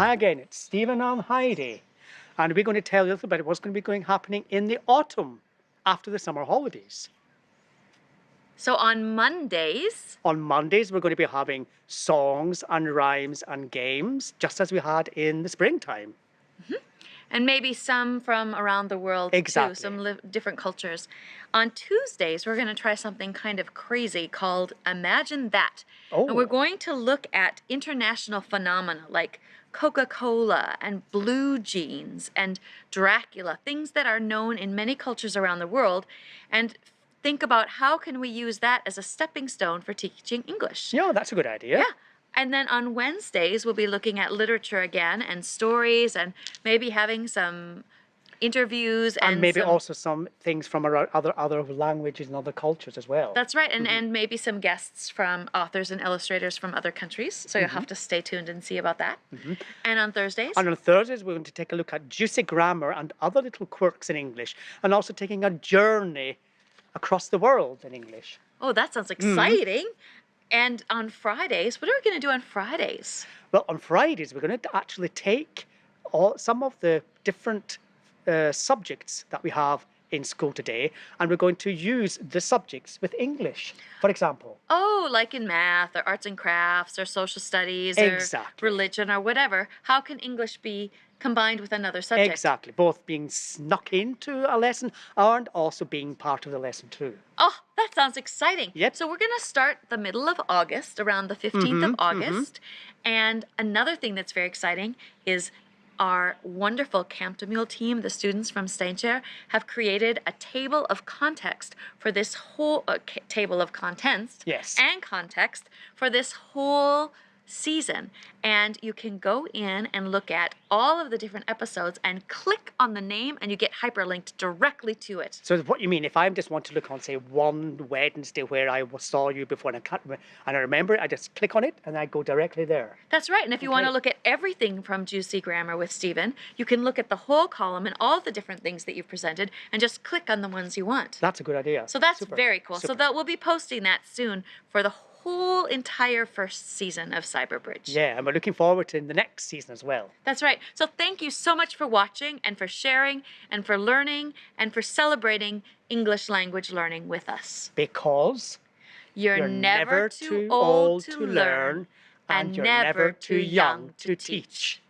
Hi again, it's Stephen and Heidi, and we're going to tell you a little bit what's going to be happening in the autumn after the summer holidays. So on Mondays, On Mondays, we're going to be having songs and rhymes and games, just as we had in the springtime. and maybe some from around the world too, Exactly. some different cultures. On Tuesdays, we're going to try something kind of crazy called Imagine That. And we're Oh, going to look at international phenomena like Coca-Cola and blue jeans and Dracula, things that are known in many cultures around the world, and think about how can we use that as a stepping stone for teaching English. yeah, that's a good idea. Yeah. And then on Wednesdays, we'll be looking at literature again and stories and maybe having some interviews And and maybe some. also some things from other languages and other cultures as well. That's right. And maybe some guests from authors and illustrators from other countries. So you'll have to stay tuned and see about that. And on Thursdays, And on Thursdays, we're going to take a look at juicy grammar and other little quirks in English, and also taking a journey across the world in English. oh, that sounds exciting. And on Fridays, what are we going to do on Fridays? Well, on Fridays, we're going to actually take some of the different subjects that we have in school today, and we're going to use the subjects with English, for example. Oh, like in math or arts and crafts or social studies Exactly. or religion or whatever. How can English be combined with another subject? Exactly, both being snuck into a lesson and also being part of the lesson too. Oh, that sounds exciting. Yep. So we're going to start the middle of August, around the 15th of August. And another thing that's very exciting is our wonderful Camp de Mule team, the students from Steinshare, have created a table of context for this whole table of contents Yes. and context for this whole season. And you can go in and look at all of the different episodes and click on the name and you get hyperlinked directly to it. So what you mean, if I just want to look on, say, one Wednesday where I saw you before and I remember it, I just click on it and I go directly there. That's right. And if you want to look at everything from Juicy Grammar with Stephen, you can look at the whole column and all the different things that you've presented and just click on the ones you want. That's a good idea. So that's Super. very cool. So Super. that we'll be posting that soon for the whole entire first season of CyberBridge. Yeah, and we're looking forward to the next season as well. That's right. So thank you so much for watching and for sharing and for learning and for celebrating English language learning with us. Because You're never too old to learn and never too young to teach.